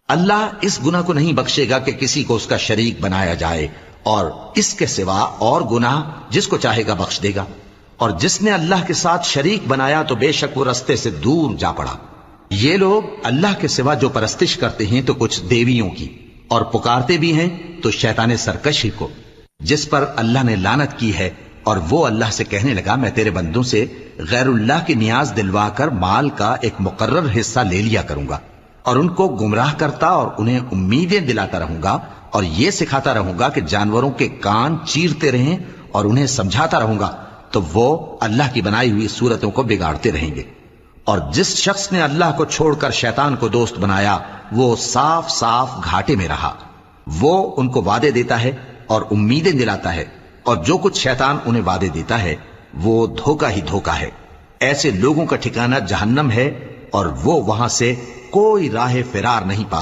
اللہ اس گناہ کو نہیں بخشے گا کہ کسی کو اس کا شریک بنایا جائے، اور اس کے سوا اور گناہ جس کو چاہے گا بخش دے گا، اور جس نے اللہ کے ساتھ شریک بنایا تو بے شک وہ رستے سے دور جا پڑا۔ یہ لوگ اللہ کے سوا جو پرستش کرتے ہیں تو کچھ دیویوں کی، اور پکارتے بھی ہیں تو شیطان سرکشی کو، جس پر اللہ نے لعنت کی ہے۔ اور وہ اللہ سے کہنے لگا میں تیرے بندوں سے غیر اللہ کی نیاز دلوا کر مال کا ایک مقرر حصہ لے لیا کروں گا، اور ان کو گمراہ کرتا اور انہیں امیدیں دلاتا رہوں گا، اور یہ سکھاتا رہوں گا کہ جانوروں کے کان چیرتے رہیں، اور انہیں سمجھاتا رہوں گا، تو وہ اللہ کی بنائی ہوئی صورتوں کو بگاڑتے رہیں گے۔ اور جس شخص نے اللہ کو چھوڑ کر شیطان کو دوست بنایا وہ صاف صاف گھاٹے میں رہا۔ وہ ان کو وعدے دیتا ہے اور امیدیں دلاتا ہے، اور جو کچھ شیطان انہیں وعدے دیتا ہے وہ دھوکہ ہی دھوکہ ہے۔ ایسے لوگوں کا ٹھکانہ جہنم ہے، اور وہ وہاں سے کوئی راہ فرار نہیں پا